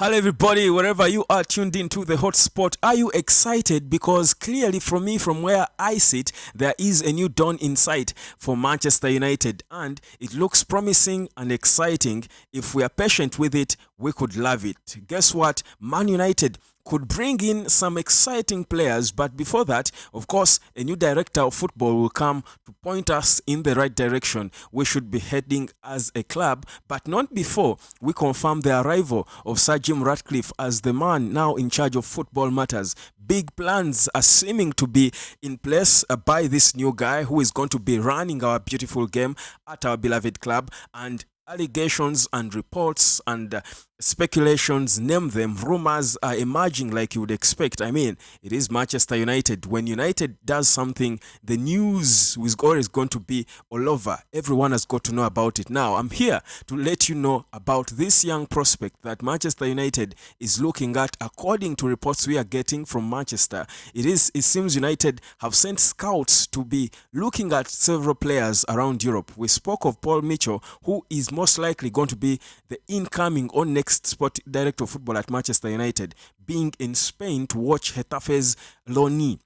Hello everybody, wherever you are tuned into the hotspot, are you excited? Because clearly from where I sit, there is a new dawn in sight for Manchester United and it looks promising and exciting. If we are patient with it, we could love it. Guess what? Man United could bring in some exciting players, but before that, of course, a new director of football will come to point us in the right direction we should be heading as a club, but not before we confirm the arrival of Sir Jim Ratcliffe as the man now in charge of football matters. Big plans are seeming to be in place by this new guy who is going to be running our beautiful game at our beloved club, and allegations and reports and speculations, name them, rumors are emerging like you would expect. I mean, it is Manchester United. When United does something, the news is always going to be all over. Everyone has got to know about it. Now, I'm here to let you know about this young prospect that Manchester United is looking at. According to reports we are getting from Manchester, it seems United have sent scouts to be looking at several players around Europe. We spoke of Paul Mitchell, who is most likely going to be the incoming or next sport director of football at Manchester United, being in Spain to watch Getafe's Loni,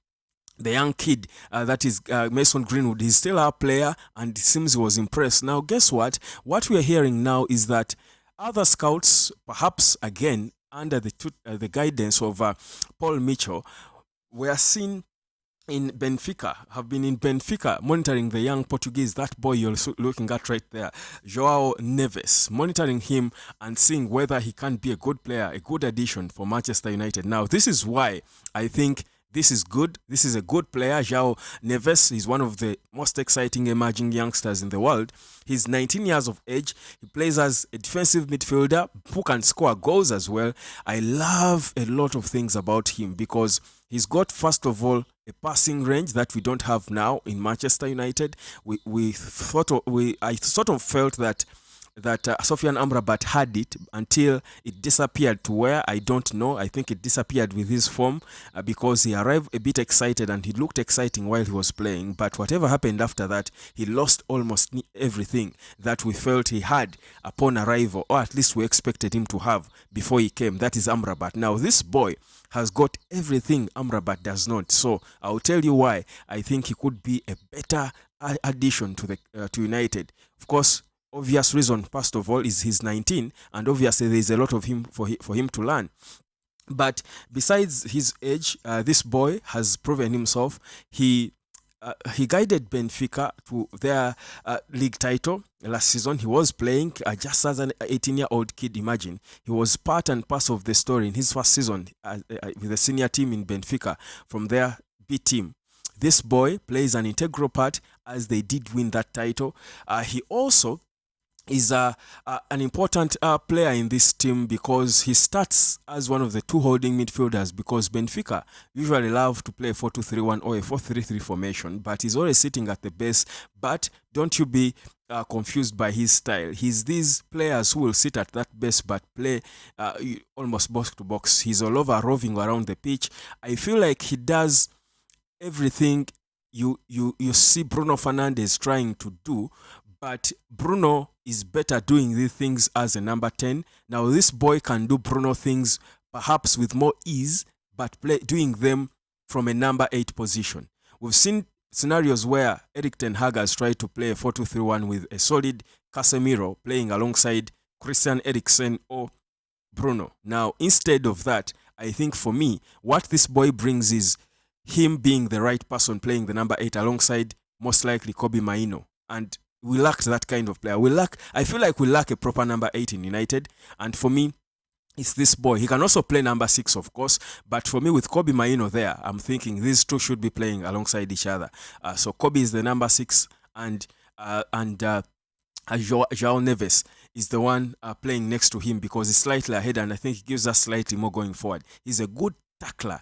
the young kid that is Mason Greenwood. He's still our player and it seems he was impressed. Now, guess what? What we are hearing now is that other scouts, perhaps again under the guidance of Paul Mitchell, were seen in Benfica, have been in Benfica monitoring the young Portuguese, that boy you're looking at right there, JOAO Neves, monitoring him and seeing whether he can be a good player, a good addition for Manchester United. Now, this is why I think this is good. This is a good player. JOAO Neves is one of the most exciting emerging youngsters in the world. He's 19 years of age. He plays as a defensive midfielder who can score goals as well. I love a lot of things about him because he's got, first of all, a passing range that we don't have now in Manchester United. I sort of felt that Sofian Amrabat had it until it disappeared to where I don't know. I think it disappeared with his form because he arrived a bit excited and he looked exciting while he was playing. But whatever happened after that, he lost almost everything that we felt he had upon arrival, or at least we expected him to have before he came. That is Amrabat. Now, this boy has got everything Amrabat does not. So I'll tell you why I think he could be a better addition to United. Of course, obvious reason, first of all, is he's 19, and obviously there is a lot of him for him to learn. But besides his age, this boy has proven himself. He guided Benfica to their league title last season. He was playing just as an 18-year-old kid. Imagine, he was part and parcel of the story in his first season with the senior team in Benfica from their B team. This boy plays an integral part as they did win that title. He also is an important player in this team because he starts as one of the two holding midfielders, because Benfica usually love to play 4-2-3-1 or a 4-3-3 formation, but he's always sitting at the base. But don't you be confused by his style. He's these players who will sit at that base but play almost box to box. He's all over, roving around the pitch. I feel like he does everything you see Bruno Fernandes trying to do, but Bruno is better doing these things as a number 10. Now, this boy can do Bruno things perhaps with more ease, but doing them from a number 8 position. We've seen scenarios where Erik ten Hag has tried to play a 4-2-3-1 with a solid Casemiro playing alongside Christian Eriksen or Bruno. Now, instead of that, I think for me, what this boy brings is him being the right person playing the number 8 alongside most likely Kobbie Mainoo. And we lacked that kind of player. I feel like we lack a proper number 8 in United. And for me, it's this boy. He can also play number 6, of course. But for me, with Kobbie Mainoo there, I'm thinking these two should be playing alongside each other. So Kobbie is the number 6, and JOAO Neves is the one playing next to him because he's slightly ahead, and I think he gives us slightly more going forward. He's a good tackler.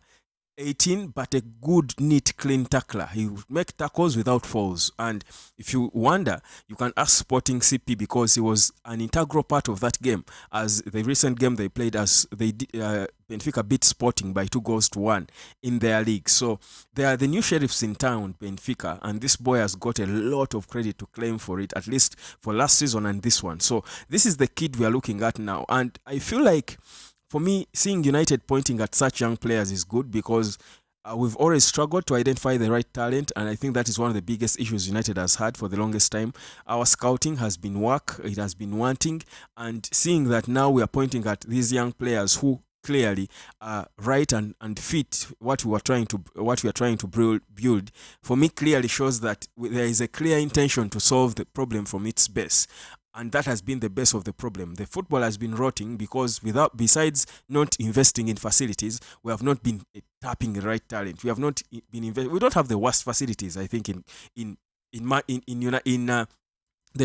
18, but a good, neat, clean tackler. He would make tackles without falls. And if you wonder, you can ask Sporting CP because he was an integral part of that game. As the recent game they played, as they Benfica beat Sporting by 2-1 in their league. So they are the new sheriffs in town, Benfica, and this boy has got a lot of credit to claim for it, at least for last season and this one. So this is the kid we are looking at now, and I feel like for me, seeing United pointing at such young players is good because we've always struggled to identify the right talent, and I think that is one of the biggest issues United has had for the longest time. Our scouting has been it has been wanting, and seeing that now we are pointing at these young players who clearly right and fit what we are trying to build, for me clearly shows that there is a clear intention to solve the problem from its base. And that has been the base of the problem. The football has been rotting because besides not investing in facilities, we have not been tapping the right talent. We have not been we don't have the worst facilities, I think, in the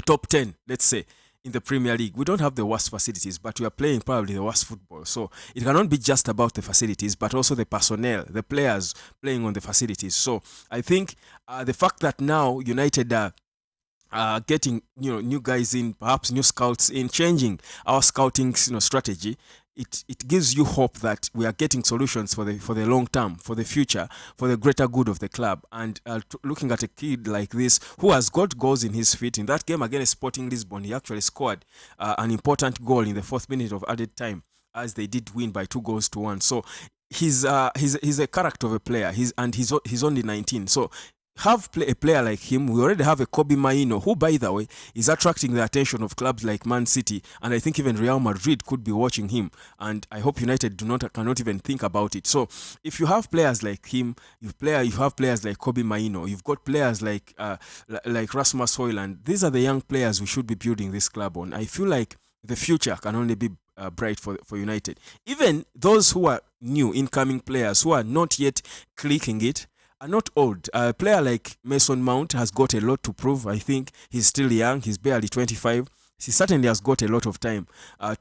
top 10, let's say, in the Premier League. We don't have the worst facilities, but we are playing probably the worst football. So it cannot be just about the facilities, but also the personnel, the players playing on the facilities. So I think the fact that now United are getting new guys in, perhaps new scouts in, changing our scouting strategy, it gives you hope that we are getting solutions for the long term, for the future, for the greater good of the club. And looking at a kid like this who has got goals in his feet, in that game against Sporting Lisbon, he actually scored an important goal in the 4th minute of added time, as they did win by 2-1. So he's a character of a player. He's only 19. So have a player like him. We already have a Kobe Maino, who, by the way, is attracting the attention of clubs like Man City, and I think even Real Madrid could be watching him. And I hope United cannot even think about it. So, if you have players like him, you have players like Kobe Maino, you've got players like Rasmus Højlund. These are the young players we should be building this club on. I feel like the future can only be bright for United. Even those who are new, incoming players who are not yet clicking it, are not old. A player like Mason Mount has got a lot to prove. I think he's still young. He's barely 25. He certainly has got a lot of time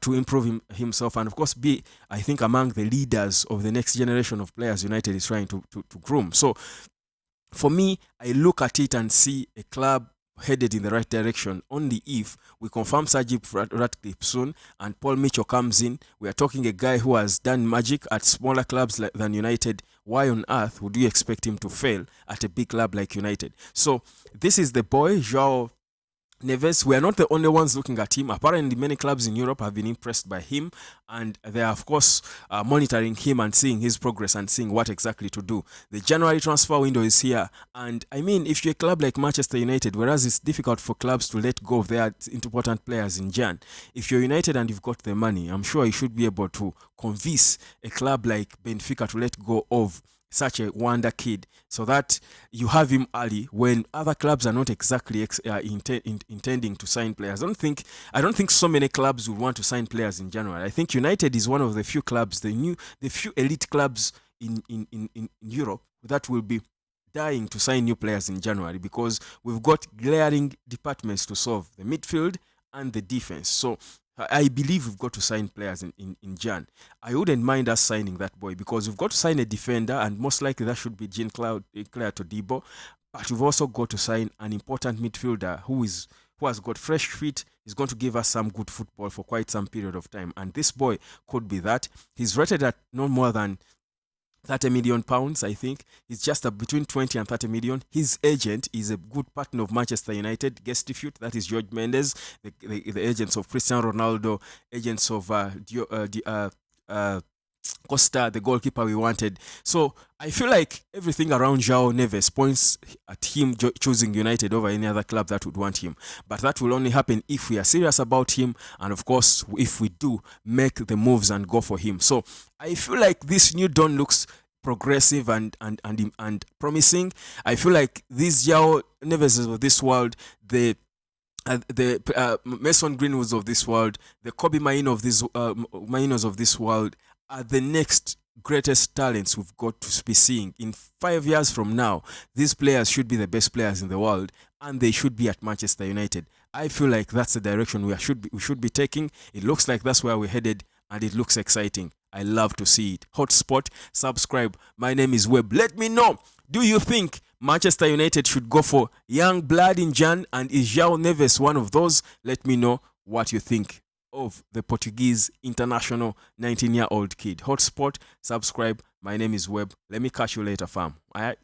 to improve himself, and of course be, I think, among the leaders of the next generation of players United is trying to groom. So for me, I look at it and see a club headed in the right direction only if we confirm Sir Jim Ratcliffe soon and Paul Mitchell comes in. We are talking a guy who has done magic at smaller clubs than United. Why on earth would you expect him to fail at a big club like United? So this is the boy, JOAO Neves. We are not the only ones looking at him. Apparently, many clubs in Europe have been impressed by him, and they are, of course, monitoring him and seeing his progress and seeing what exactly to do. The January transfer window is here, and I mean, if you're a club like Manchester United, whereas it's difficult for clubs to let go of their important players in Jan, if you're United and you've got the money, I'm sure you should be able to convince a club like Benfica to let go of such a wonder kid, so that you have him early when other clubs are not exactly intending to sign players. I don't think so many clubs will want to sign players in January. I think United is one of the few clubs, the few elite clubs in Europe that will be dying to sign new players in January, because we've got glaring departments to solve: the midfield and the defense. So I believe we've got to sign players in Jan. I wouldn't mind us signing that boy, because we've got to sign a defender, and most likely that should be Jean-Claude Todibo. But we've also got to sign an important midfielder who has got fresh feet. He's going to give us some good football for quite some period of time. And this boy could be that. He's rated at no more than 30 million pounds, I think. He's just between 20 and 30 million. His agent is a good partner of Manchester United, Gestifute, that is George Mendes, the agents of Cristiano Ronaldo, agents of Costa, the goalkeeper we wanted. So I feel like everything around JOAO Neves points at him choosing United over any other club that would want him. But that will only happen if we are serious about him, and of course if we do make the moves and go for him. So I feel like this new Don looks progressive and promising. I feel like these JOAO Neves of this world, the Mason Greenwoods of this world, the Kobe Mainos of this world are the next greatest talents we've got to be seeing. In 5 years from now, these players should be the best players in the world, and they should be at Manchester United. I feel like that's the direction we should be taking. It looks like that's where we're headed, and it looks exciting. I love to see it. Hotspot, subscribe. My name is Webb. Let me know, do you think Manchester United should go for young blood in Jan, and is JOAO Neves one of those? Let me know what you think of the Portuguese international 19-year-old kid. Hotspot, subscribe. My name is Webb. Let me catch you later, fam. All right.